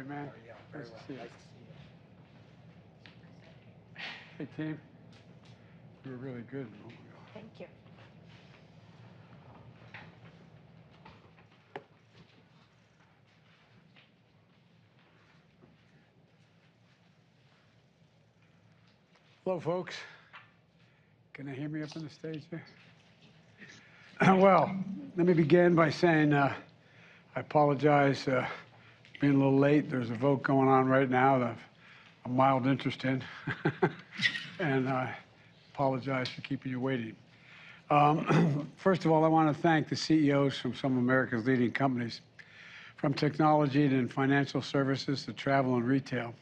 doing, man? Very Nice well. to see you. Nice to see you. Hey, team. You were really good. Oh, my God. Thank you. Hello, folks. Can they hear me up on the stage there? Well, let me begin by saying I apologize being a little late. There's a vote going on right now that I've a mild interest in, and I apologize for keeping you waiting. First of all, I want to thank the CEOs from some of America's leading companies, from technology to financial services to travel and retail.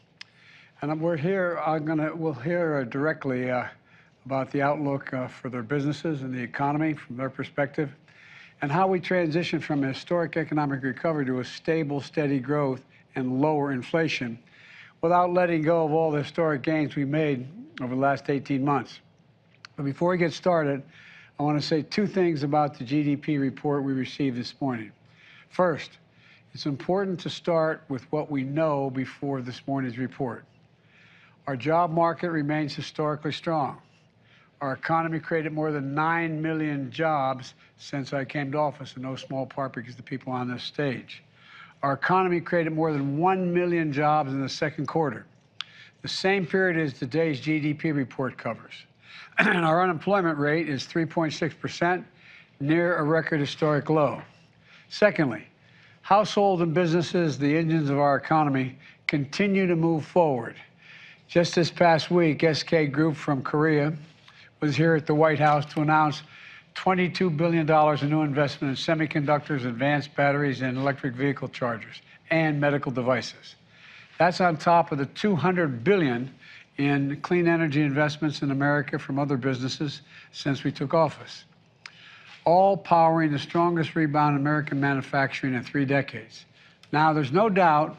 And we'll hear directly about the outlook for their businesses and the economy from their perspective, and how we transition from a historic economic recovery to a stable, steady growth and lower inflation without letting go of all the historic gains we made over the last 18 months. But before we get started, I want to say two things about the GDP report we received this morning. First, it's important to start with what we know before this morning's report. Our job market remains historically strong. Our economy created more than 9 million jobs since I came to office, in no small part because of the people on this stage. Our economy created more than 1 million jobs in the second quarter, the same period as today's GDP report covers. And our unemployment rate is 3.6%, near a record historic low. Secondly, households and businesses, the engines of our economy, continue to move forward. Just this past week, SK Group from Korea was here at the White House to announce $22 billion in new investment in semiconductors, advanced batteries, and electric vehicle chargers, and medical devices. That's on top of the $200 billion in clean energy investments in America from other businesses since we took office, all powering the strongest rebound in American manufacturing in 3 decades. Now, there's no doubt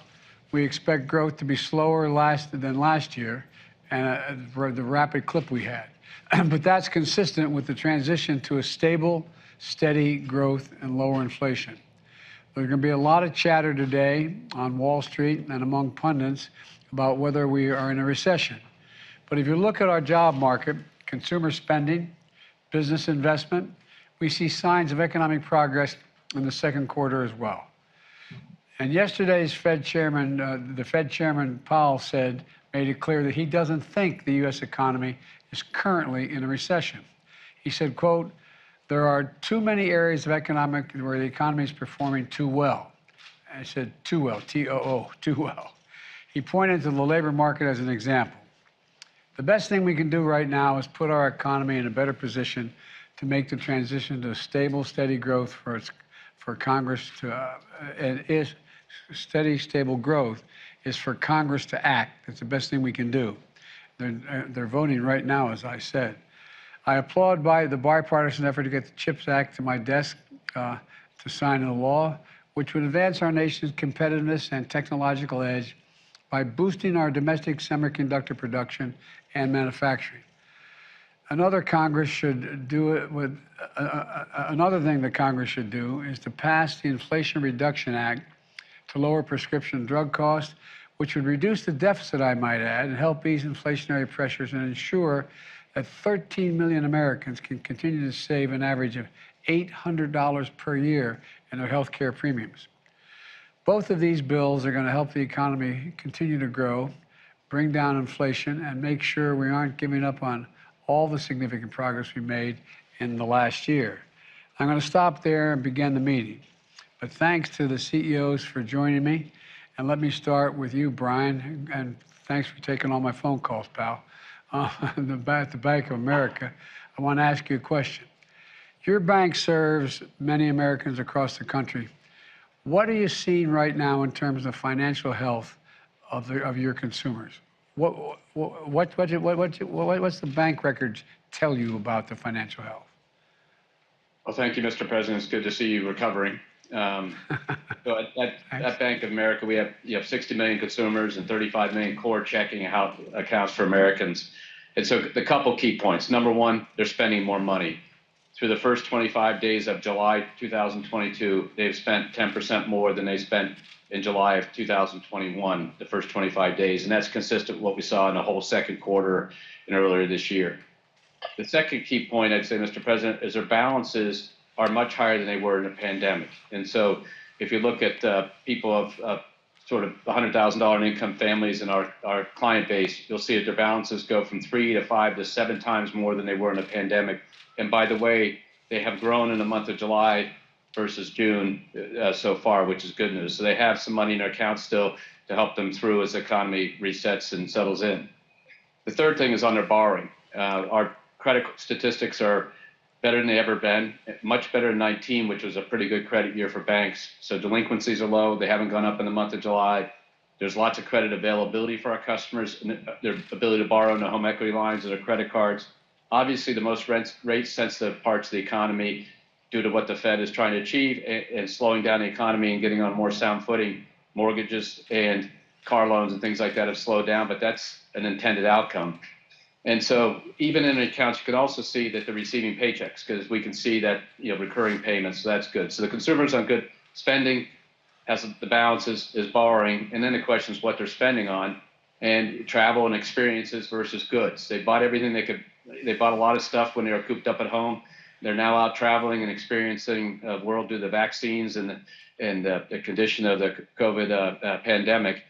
we expect growth to be slower than last year and the rapid clip we had. But that's consistent with the transition to a stable, steady growth and lower inflation. There's going to be a lot of chatter today on Wall Street and among pundits about whether we are in a recession. But if you look at our job market, consumer spending, business investment, we see signs of economic progress in the second quarter as well. And yesterday's Fed Chairman, the Fed Chairman Powell made it clear that he doesn't think the U.S. economy is currently in a recession. He said, quote, "There are too many areas of economic where the economy is performing too well." And I said, too well, T-O-O, too well. He pointed to the labor market as an example. The best thing we can do right now is put our economy in a better position to make the transition to stable, steady growth for Congress to, steady, stable growth is for Congress to act. That's the best thing we can do. They're voting right now, as I said. I applaud the bipartisan effort to get the CHIPS Act to my desk to sign into law, which would advance our nation's competitiveness and technological edge by boosting our domestic semiconductor production and manufacturing. Another thing that Congress should do is to pass the Inflation Reduction Act to lower prescription drug costs, which would reduce the deficit, I might add, and help ease inflationary pressures and ensure that 13 million Americans can continue to save an average of $800 per year in their health care premiums. Both of these bills are going to help the economy continue to grow, bring down inflation, and make sure we aren't giving up on all the significant progress we made in the last year. I'm going to stop there and begin the meeting. But thanks to the CEOs for joining me. And let me start with you, Brian, and thanks for taking all my phone calls, pal. At the Bank of America, I want to ask you a question. Your bank serves many Americans across the country. What are you seeing right now in terms of financial health of your consumers? What's the bank records tell you about the financial health? Well, thank you, Mr. President. It's good to see you recovering. So at Bank of America, you have 60 million consumers and 35 million core checking accounts for Americans. And so the couple key points. Number one, they're spending more money. through the first 25 days of July 2022, they've spent 10% more than they spent in July of 2021, the first 25 days. And that's consistent with what we saw in the whole second quarter and earlier this year. The second key point, I'd say, Mr. President, is their balances are much higher than they were in the pandemic. And so if you look at people of sort of $100,000 income families in our client base, you'll see that their balances go from 3 to 5 to 7 times more than they were in the pandemic. And by the way, they have grown in the month of July versus June so far, which is good news. So they have some money in their accounts still to help them through as the economy resets and settles in. The third thing is on their borrowing. Our credit statistics are better than they ever been, much better than 19, which was a pretty good credit year for banks. So delinquencies are low. They haven't gone up in the month of July. There's lots of credit availability for our customers, and their ability to borrow in the home equity lines and their credit cards. Obviously, the most rate-sensitive parts of the economy, due to what the Fed is trying to achieve and slowing down the economy and getting on more sound footing, mortgages and car loans and things like that have slowed down, but that's an intended outcome. And so even in the accounts, you can also see that they're receiving paychecks, because we can see that, recurring payments, so that's good. So the consumer's on good spending, has the balance is borrowing, and then the question is what they're spending on, and travel and experiences versus goods. They bought everything they could. They bought a lot of stuff when they were cooped up at home. They're now out traveling and experiencing the world due to the vaccines and the condition of the COVID pandemic.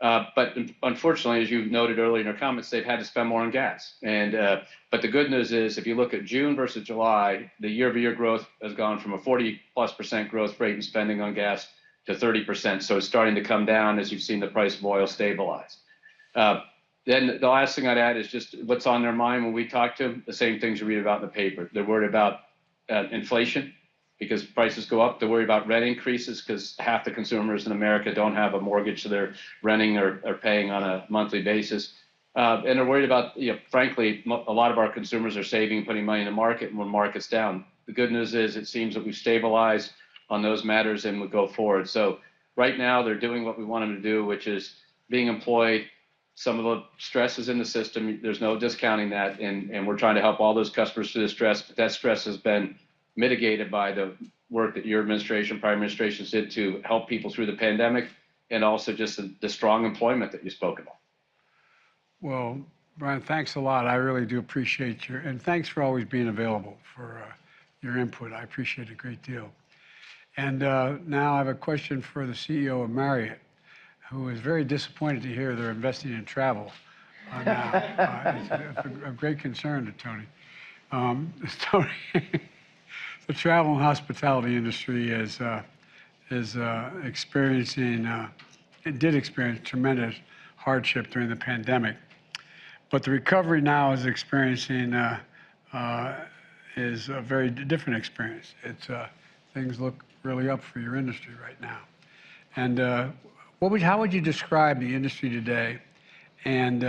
But unfortunately, as you noted earlier in your comments, they've had to spend more on gas. But the good news is, if you look at June versus July, the year-over-year growth has gone from a 40+% growth rate in spending on gas to 30%. So it's starting to come down as you've seen the price of oil stabilize. Then the last thing I'd add is just what's on their mind when we talk to them, the same things you read about in the paper. They're worried about inflation, because prices go up. They're worried about rent increases, because half the consumers in America don't have a mortgage, so they're renting or paying on a monthly basis. And they're worried about, frankly, a lot of our consumers are saving, putting money in the market, and when market's down. The good news is it seems that we've stabilized on those matters and we go forward. So right now they're doing what we want them to do, which is being employed. Some of the stress is in the system. There's no discounting that, and we're trying to help all those customers through the stress, but that stress has been mitigated by the work that your administration, prior administrations did to help people through the pandemic, and also just the strong employment that you spoke about. Well, Brian, thanks a lot. I really do appreciate and thanks for always being available for your input. I appreciate it a great deal. And now I have a question for the CEO of Marriott, who is very disappointed to hear they're investing in travel now. It's a great concern to Tony. Tony, the travel and hospitality industry is experiencing, it did experience tremendous hardship during the pandemic, but the recovery now is experiencing is a very different experience. It's things look really up for your industry right now. And how would you describe the industry today, and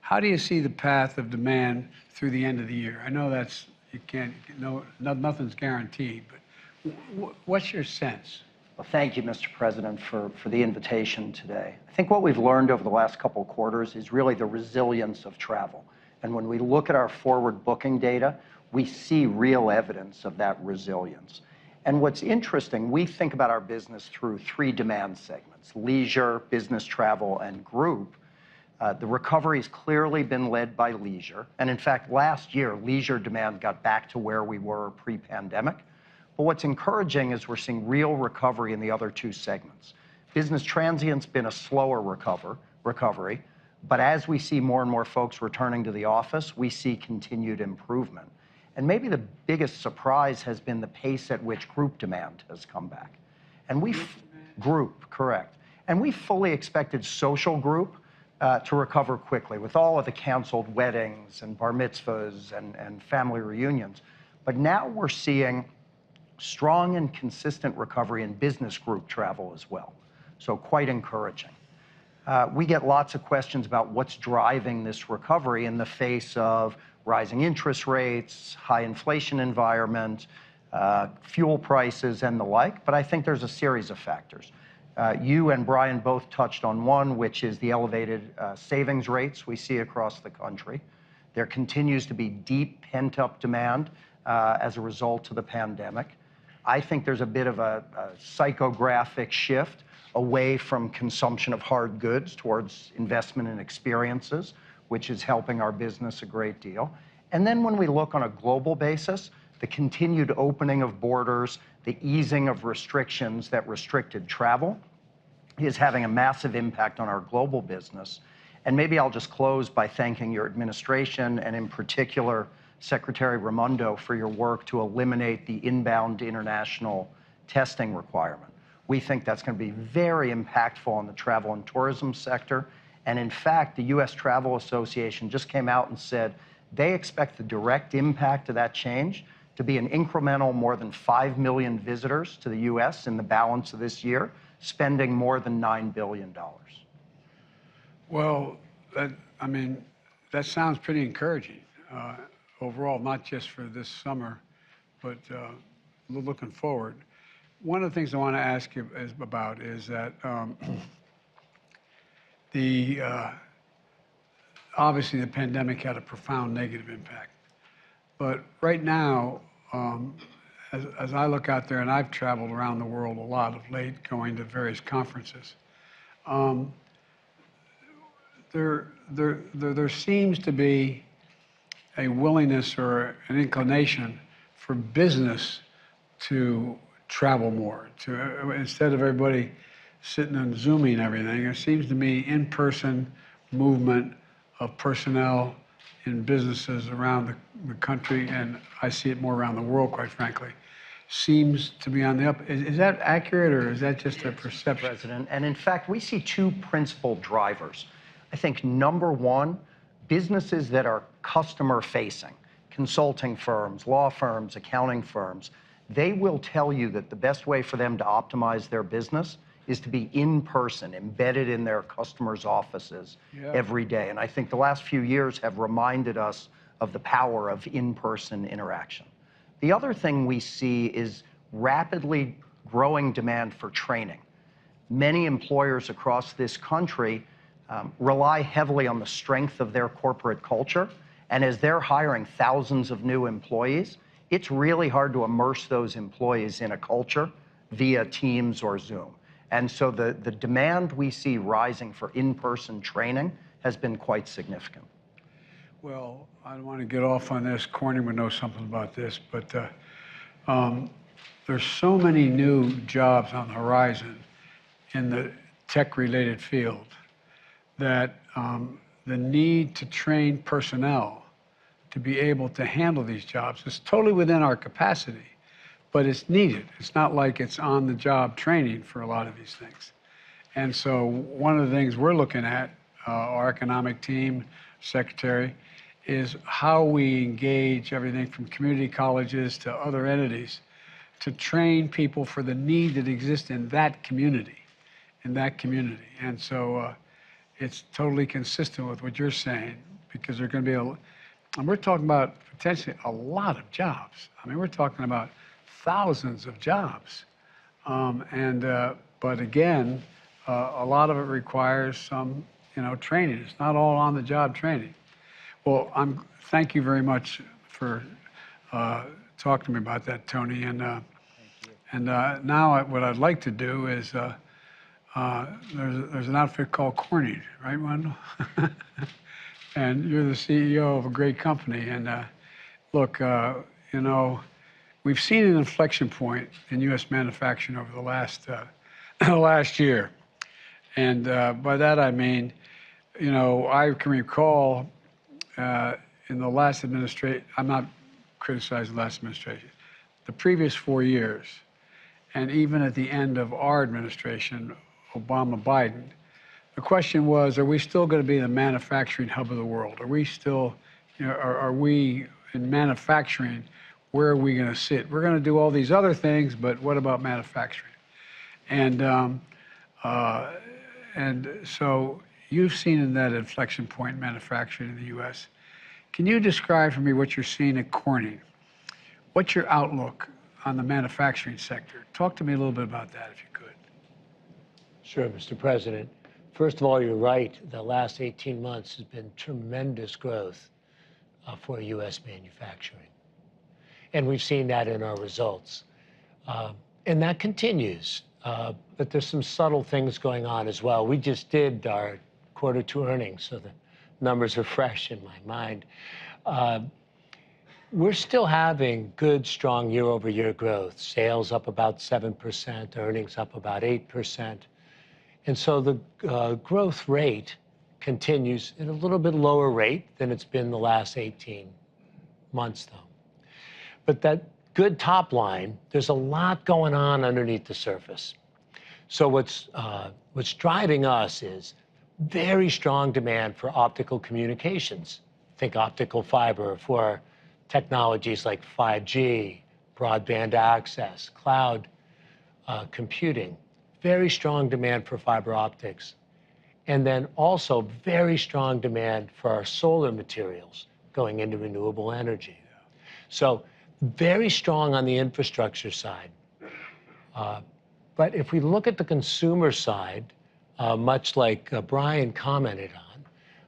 how do you see the path of demand through the end of the year? I know nothing's guaranteed, but what's your sense? Well, thank you, Mr. President, for the invitation today. I think what we've learned over the last couple of quarters is really the resilience of travel. And when we look at our forward booking data, we see real evidence of that resilience. And what's interesting, we think about our business through 3 demand segments: leisure, business travel, and group. The recovery has clearly been led by leisure. And in fact, last year, leisure demand got back to where we were pre-pandemic. But what's encouraging is we're seeing real recovery in the other 2 segments. Business transient's been a slower recovery, but as we see more and more folks returning to the office, we see continued improvement. And maybe the biggest surprise has been the pace at which group demand has come back. And group, correct. And we fully expected social group to recover quickly with all of the canceled weddings and bar mitzvahs and family reunions. But now we're seeing strong and consistent recovery in business group travel as well. So quite encouraging. We get lots of questions about what's driving this recovery in the face of rising interest rates, high inflation environment, fuel prices, and the like. But I think there's a series of factors. You and Brian both touched on one, which is the elevated savings rates we see across the country. There continues to be deep pent-up demand as a result of the pandemic. I think there's a bit of a psychographic shift away from consumption of hard goods towards investment in experiences, which is helping our business a great deal. And then when we look on a global basis, the continued opening of borders, the easing of restrictions that restricted travel is having a massive impact on our global business. And maybe I'll just close by thanking your administration, and in particular, Secretary Raimondo, for your work to eliminate the inbound international testing requirement. We think that's going to be very impactful on the travel and tourism sector. And in fact, the U.S. Travel Association just came out and said they expect the direct impact of that change to be an incremental more than 5 million visitors to the U.S. in the balance of this year, spending more than $9 billion. Well, that sounds pretty encouraging overall, not just for this summer, but looking forward. One of the things I want to ask you about is that obviously the pandemic had a profound negative impact. But right now, as I look out there, and I've traveled around the world a lot of late, going to various conferences, there seems to be a willingness or an inclination for business to travel more. Instead of everybody sitting and Zooming everything, it seems to me in-person movement of personnel in businesses around the country, and I see it more around the world, quite frankly, seems to be on the up. Is that accurate, or is that just a perception? President, and in fact, we see two principal drivers. I think number one, businesses that are customer-facing, consulting firms, law firms, accounting firms, they will tell you that the best way for them to optimize their business is to be in person, embedded in their customers' offices every day. And I think the last few years have reminded us of the power of in-person interaction. The other thing we see is rapidly growing demand for training. Many employers across this country rely heavily on the strength of their corporate culture. And as they're hiring thousands of new employees, it's really hard to immerse those employees in a culture via Teams or Zoom. And so the demand we see rising for in-person training has been quite significant. Well, I don't want to get off on this. Corning would know something about this, but there's so many new jobs on the horizon in the tech-related field that the need to train personnel to be able to handle these jobs is totally within our capacity, but it's needed. It's not like it's on-the-job training for a lot of these things. And so one of the things we're looking at, our economic team, secretary, is how we engage everything from community colleges to other entities to train people for the need that exists in that community, And so it's totally consistent with what you're saying, because they're going to be and we're talking about potentially a lot of jobs. I mean, we're talking about thousands of jobs. But again, a lot of it requires some, training. It's not all on-the-job training. Well, thank you very much for talking to me about that, Tony. And now what I'd like to do is there's an outfit called Corning, right, Wendell? And you're the CEO of a great company. And look, we've seen an inflection point in U.S. manufacturing over the last year. And by that I mean, I can recall in the last administration, I'm not criticizing the last administration, the previous 4 years, and even at the end of our administration, Obama-Biden, the question was, are we still going to be the manufacturing hub of the world? Are we still, are we in manufacturing, where are we going to sit? We're going to do all these other things, but what about manufacturing? And so you've seen in that inflection point in manufacturing in the U.S. Can you describe for me what you're seeing at Corning? What's your outlook on the manufacturing sector? Talk to me a little bit about that, if you could. Sure, Mr. President. First of all, you're right. The last 18 months has been tremendous growth for U.S. manufacturing. And we've seen that in our results. And that continues. But there's some subtle things going on as well. We just did our Q2 earnings, so the numbers are fresh in my mind. We're still having good, strong year-over-year growth. Sales up about 7%, earnings up about 8%. And so the growth rate continues at a little bit lower rate than it's been the last 18 months, though. But that good top line, there's a lot going on underneath the surface. So what's driving us is very strong demand for optical communications. Think optical fiber for technologies like 5G, broadband access, cloud computing. Very strong demand for fiber optics. And then also very strong demand for our solar materials going into renewable energy. So very strong on the infrastructure side. But if we look at the consumer side, much like Brian commented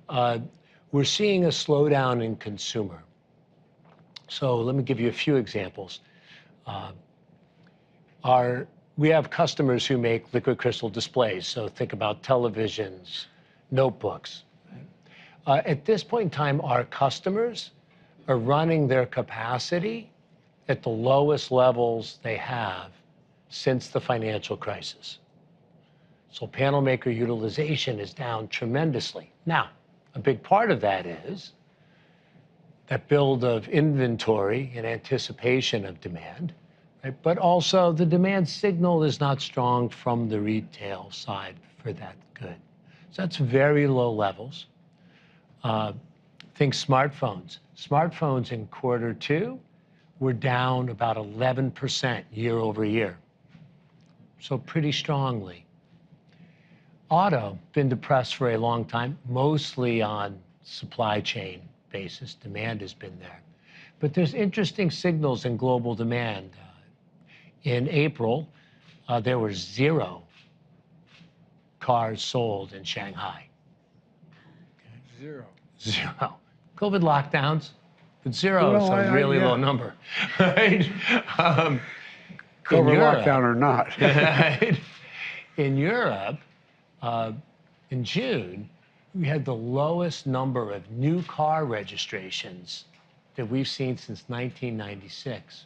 on, we're seeing a slowdown in consumer. So let me give you a few examples. We have customers who make liquid crystal displays, so think about televisions, notebooks. At this point in time, our customers are running their capacity at the lowest levels they have since the financial crisis. So panel maker utilization is down tremendously. Now, a big part of that is that build of inventory in anticipation of demand, right? But also the demand signal is not strong from the retail side for that good. So that's very low levels. Think smartphones. Smartphones in Q2 were down about 11% year over year. So pretty strongly. Auto, been depressed for a long time, mostly on supply chain basis. Demand has been there. But there's interesting signals in global demand. In April, there were 0 cars sold in Shanghai. Zero. 0. COVID lockdowns, but 0 is a really low number, right? COVID lockdown or not. Right? In Europe, in June, we had the lowest number of new car registrations that we've seen since 1996.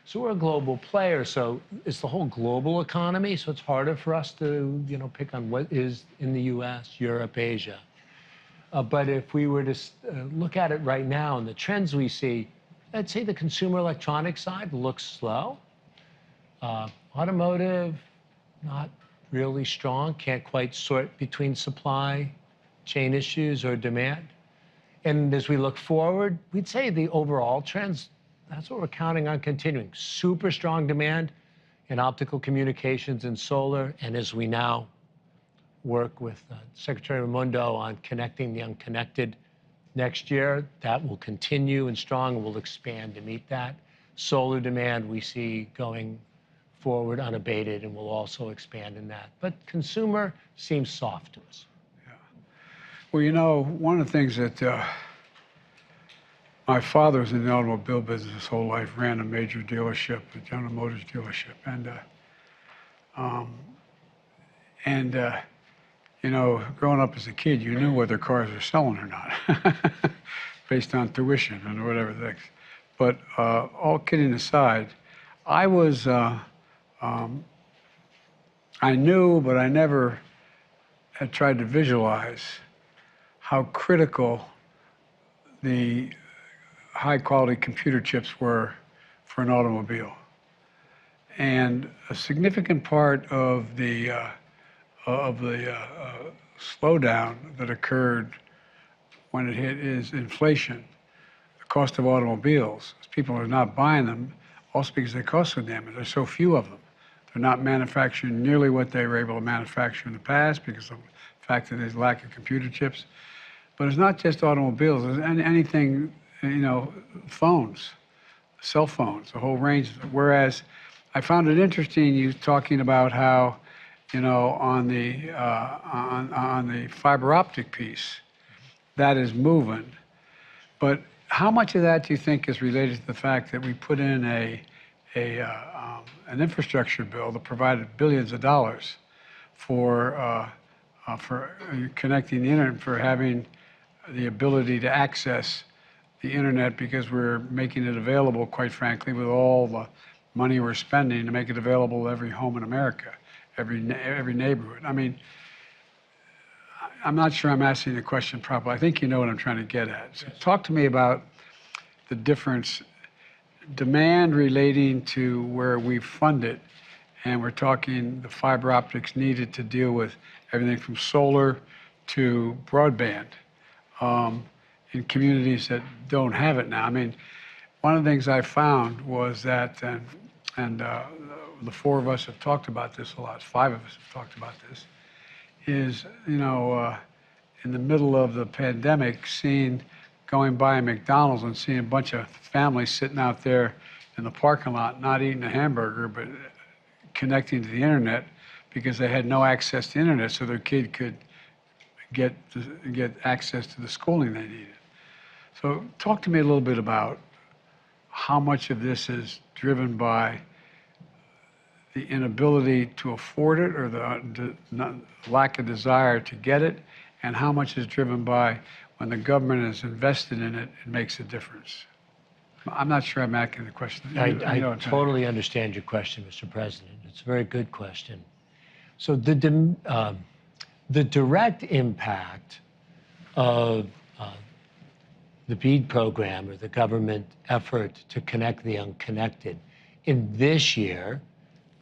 So we're a global player, so it's the whole global economy, so it's harder for us to, pick on what is in the US, Europe, Asia. But if we were to look at it right now and the trends we see, I'd say the consumer electronics side looks slow. Automotive, not really strong, can't quite sort between supply chain issues or demand. And as we look forward, we'd say the overall trends, that's what we're counting on continuing. Super strong demand in optical communications and solar. And as we now work with Secretary Raimondo on connecting the unconnected next year, that will continue and strong, and we'll expand to meet that. Solar demand we see going forward unabated, and we'll also expand in that. But consumer seems soft to us. Yeah. Well, one of the things that my father was in the automobile business his whole life, ran a major dealership, a General Motors dealership, growing up as a kid, you knew whether cars were selling or not, based on tuition and whatever things. But all kidding aside, I knew, but I never had tried to visualize how critical the high-quality computer chips were for an automobile. And a significant part of the slowdown that occurred when it hit is inflation, the cost of automobiles. People are not buying them, also because they cost so damn much. There's so few of them. They're not manufacturing nearly what they were able to manufacture in the past because of the fact that there's lack of computer chips. But it's not just automobiles. There's anything, phones, cell phones, a whole range of them. Whereas I found it interesting you talking about how, on the fiber optic piece, that is moving. But how much of that do you think is related to the fact that we put in an infrastructure bill that provided billions of dollars for connecting the internet, for having the ability to access the internet, because we're making it available, quite frankly, with all the money we're spending to make it available to every home in America, every neighborhood. I mean, I'm not sure I'm asking the question properly. I think you know what I'm trying to get at. So talk to me about the difference, demand relating to where we fund it, and we're talking the fiber optics needed to deal with everything from solar to broadband in communities that don't have it now. I mean, one of the things I found was that, and the four of us have talked about this a lot, five of us have talked about this, is, you know, in the middle of the pandemic, going by McDonald's and seeing a bunch of families sitting out there in the parking lot, not eating a hamburger, but connecting to the internet because they had no access to internet, so their kid could get access to the schooling they needed. So talk to me a little bit about how much of this is driven by the inability to afford it, or the lack of desire to get it, and how much is driven by when the government is invested in it, it makes a difference. I'm not sure I'm asking the question. I totally understand your question, Mr. President. It's a very good question. So the direct impact of the BEAD program, or the government effort to connect the unconnected, in this year,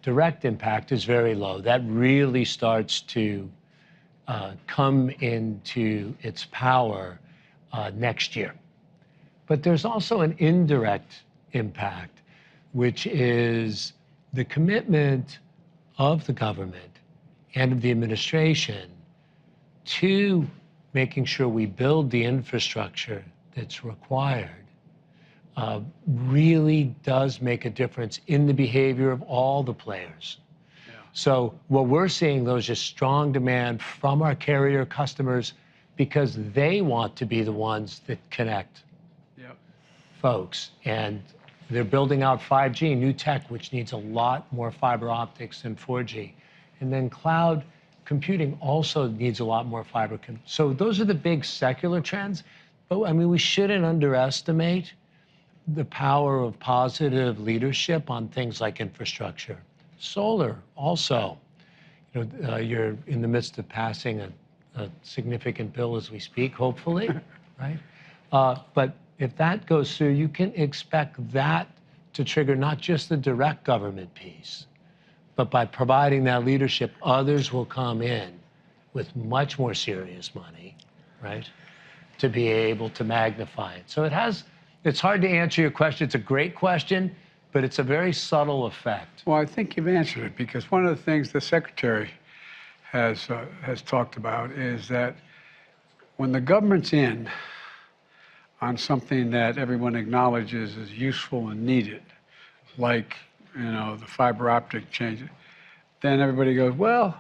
direct impact is very low. That really starts to come into its power next year. But there's also an indirect impact, which is the commitment of the government and of the administration to making sure we build the infrastructure that's required. Really does make a difference in the behavior of all the players. Yeah. So what we're seeing, though, is just strong demand from our carrier customers because they want to be the ones that connect folks. And they're building out 5G, new tech, which needs a lot more fiber optics than 4G. And then cloud computing also needs a lot more fiber. So those are the big secular trends. But I mean, we shouldn't underestimate the power of positive leadership on things like infrastructure. Solar also. You know, you're in the midst of passing a significant bill as we speak, hopefully, right? But if that goes through, you can expect that to trigger not just the direct government piece, but by providing that leadership, others will come in with much more serious money, right, to be able to magnify it. So it's hard to answer your question. It's a great question, but it's a very subtle effect. Well, I think you've answered it, because one of the things the Secretary has talked about is that when the government's in on something that everyone acknowledges is useful and needed, like, you know, the fiber optic change, then everybody goes, well,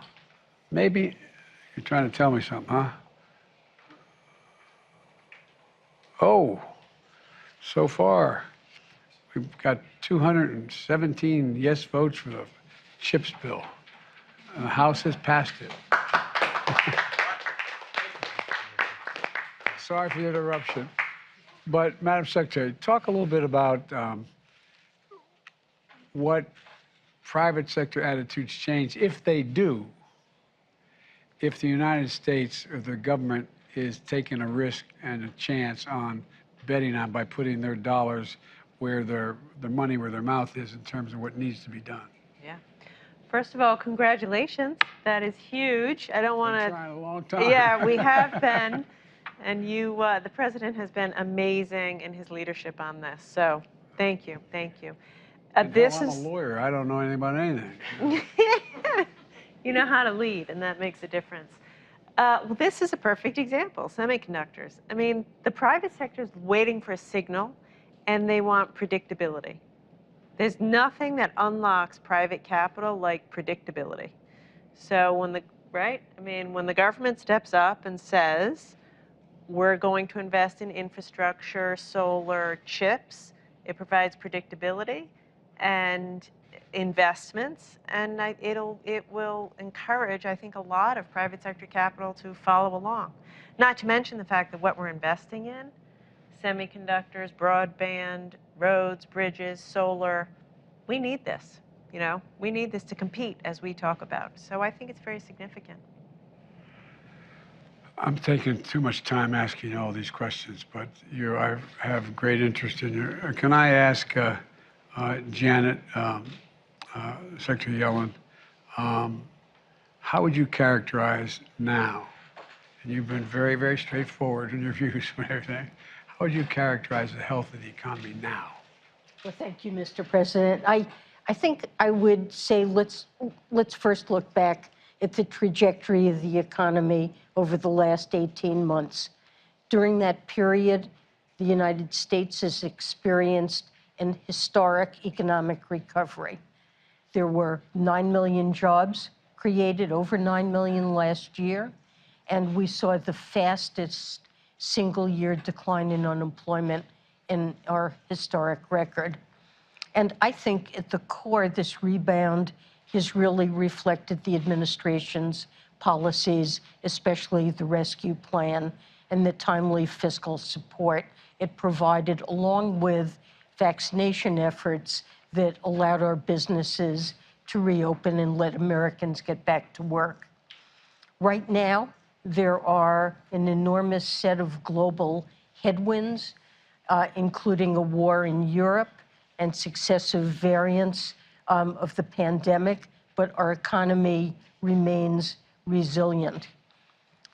maybe you're trying to tell me something, huh? Oh, so far, we've got 217 yes votes for the CHIPS bill, and the House has passed it. Sorry for the interruption. But, Madam Secretary, talk a little bit about what private sector attitudes change, if they do, if the United States or the government is taking a risk and a chance on betting on by putting their dollars where their money where their mouth is in terms of what needs to be done. Yeah. First of all, congratulations. That is huge. I don't want to. Been trying a long time. Yeah, we have been. And you, the president has been amazing in his leadership on this. So thank you. Thank you. I'm a lawyer. I don't know anything about anything. You know how to lead, and that makes a difference. Well, this is a perfect example, semiconductors. I mean, the private sector is waiting for a signal, and they want predictability. There's nothing that unlocks private capital like predictability. So when the government steps up and says, We're going to invest in infrastructure, solar, chips. It provides predictability and investments, and it will encourage, I think, a lot of private sector capital to follow along. Not to mention the fact that what we're investing in, semiconductors, broadband, roads, bridges, solar, we need this. We need this to compete, as we talk about. So I think it's very significant. I'm taking too much time asking all these questions, but I have great interest in your. Can I ask Janet, Secretary Yellen, how would you characterize now? And you've been very, very straightforward in your views and everything. How would you characterize the health of the economy now? Well, thank you, Mr. President. I think I would say let's first look back at the trajectory of the economy over the last 18 months. During that period, the United States has experienced an historic economic recovery. There were 9 million jobs created, over 9 million last year, and we saw the fastest single-year decline in unemployment in our historic record. And I think at the core, this rebound has really reflected the administration's policies, especially the rescue plan and the timely fiscal support it provided, along with vaccination efforts that allowed our businesses to reopen and let Americans get back to work. Right now, there are an enormous set of global headwinds, including a war in Europe and successive variants of the pandemic, but our economy remains resilient.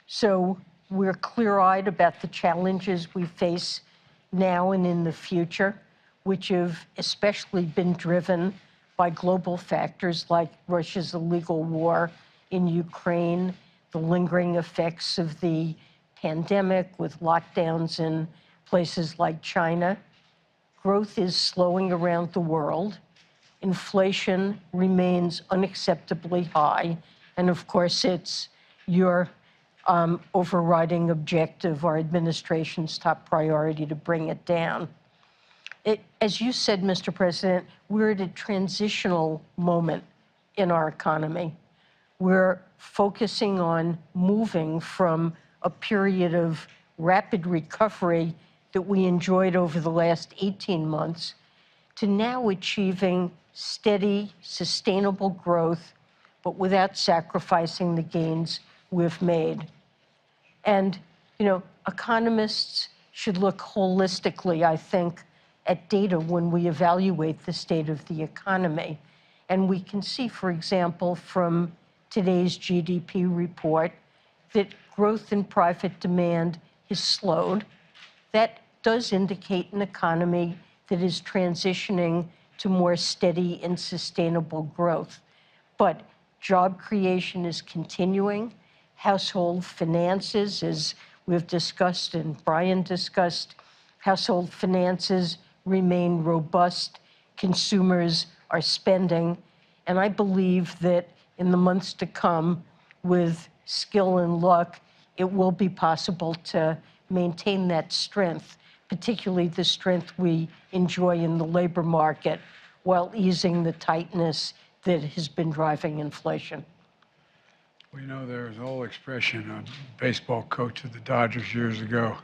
So we're clear-eyed about the challenges we face now and in the future, which have especially been driven by global factors like Russia's illegal war in Ukraine, the lingering effects of the pandemic with lockdowns in places like China. Growth is slowing around the world. Inflation remains unacceptably high. And of course, it's your overriding objective, our administration's top priority, to bring it down. As you said, Mr. President, we're at a transitional moment in our economy. We're focusing on moving from a period of rapid recovery that we enjoyed over the last 18 months to now achieving steady, sustainable growth, but without sacrificing the gains we've made. And, economists should look holistically, I think, at data when we evaluate the state of the economy. And we can see, for example, from today's GDP report, that growth in private demand has slowed. That does indicate an economy that is transitioning to more steady and sustainable growth. But job creation is continuing. Household finances, as we've discussed and Brian discussed, household finances remain robust. Consumers are spending. And I believe that in the months to come, with skill and luck, it will be possible to maintain that strength, particularly the strength we enjoy in the labor market, while easing the tightness that has been driving inflation. Well, there's an old expression, a baseball coach of the Dodgers years ago,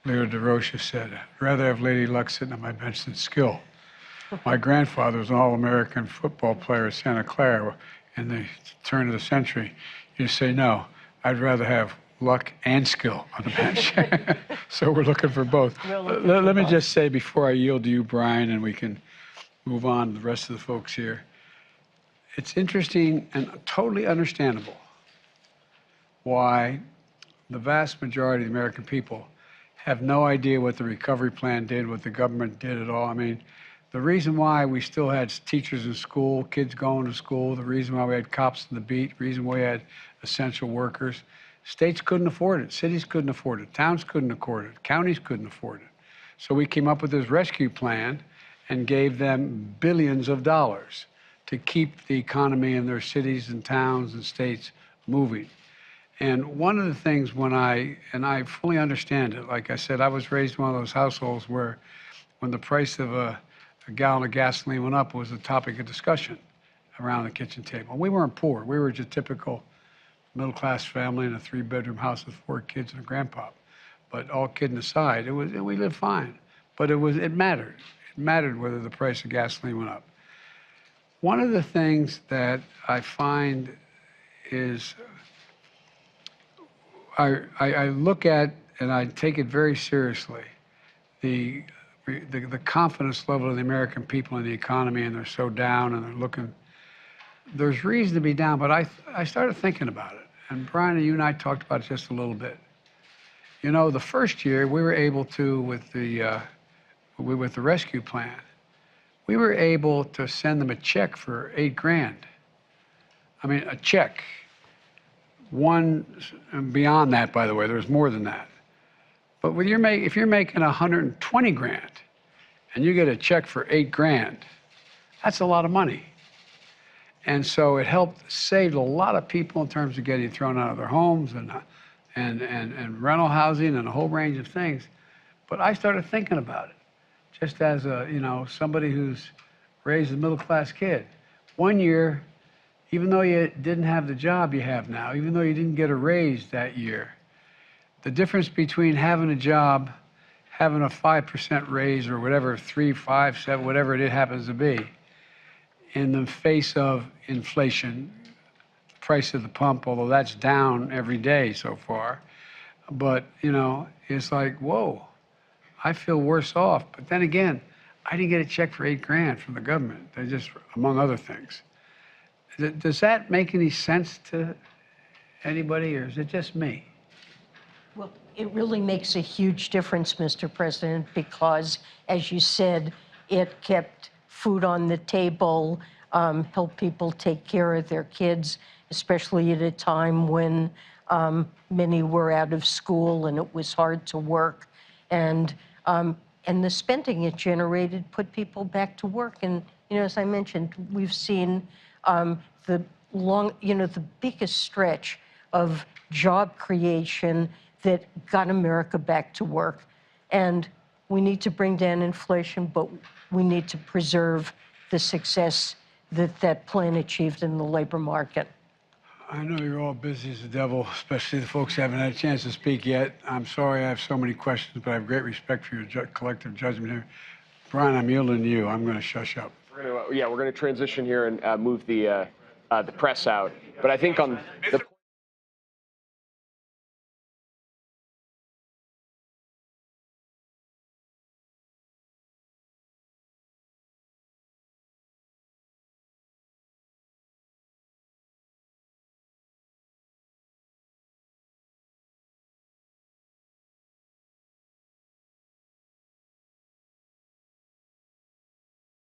Leo DeRocha, said, "I'd rather have Lady Luck sitting on my bench than skill." My grandfather was an All-American football player at Santa Clara in the turn of the century. You say, no, I'd rather have luck and skill on the bench. So we're looking for both. Let me just say before I yield to you, Brian, and we can move on to the rest of the folks here. It's interesting and totally understandable why the vast majority of the American people have no idea what the recovery plan did, what the government did at all. I mean, the reason why we still had teachers in school, kids going to school, the reason why we had cops on the beat, the reason why we had essential workers, states couldn't afford it, cities couldn't afford it, towns couldn't afford it, counties couldn't afford it. So we came up with this rescue plan and gave them billions of dollars to keep the economy in their cities and towns and states moving. And one of the things and I fully understand it, like I said, I was raised in one of those households where when the price of a gallon of gasoline went up, it was a topic of discussion around the kitchen table. We weren't poor. We were just typical middle-class family in a 3-bedroom house with 4 kids and a grandpa. But all kidding aside, we lived fine. But it mattered. It mattered whether the price of gasoline went up. One of the things that I find is I look at, and I take it very seriously, the confidence level of the American people in the economy, and they're so down, and they're looking. There's reason to be down, but I started thinking about it, and Brian, you and I talked about it just a little bit. You know, the first year we were able to, with the rescue plan, we were able to send them a check for $8 grand. I mean, a check. One, and beyond that, by the way, there's more than that. But if you're making 120 grand and you get a check for $8 grand, that's a lot of money. And so it helped save a lot of people in terms of getting thrown out of their homes and rental housing and a whole range of things. But I started thinking about it, just as somebody who's raised a middle-class kid. One year, even though you didn't have the job you have now, even though you didn't get a raise that year, the difference between having a job, having a 5% raise or whatever, 3, 5, 7, whatever it happens to be, in the face of inflation, price of the pump, although that's down every day so far, but it's like, whoa, I feel worse off. But then again, I didn't get a check for $8 grand from the government. They just, among other things. Does that make any sense to anybody, or is it just me? Well, it really makes a huge difference, Mr. President, because, as you said, it kept food on the table, helped people take care of their kids, especially at a time when many were out of school and it was hard to work. And the spending it generated put people back to work. And, as I mentioned, we've seen the biggest stretch of job creation that got America back to work. And we need to bring down inflation, but we need to preserve the success that plan achieved in the labor market. I know you're all busy as the devil, especially the folks who haven't had a chance to speak yet. I'm sorry I have so many questions, but I have great respect for your collective judgment here. Brian, I'm yielding to you. I'm going to shush up. We're going to transition here and move the press out. But I think on the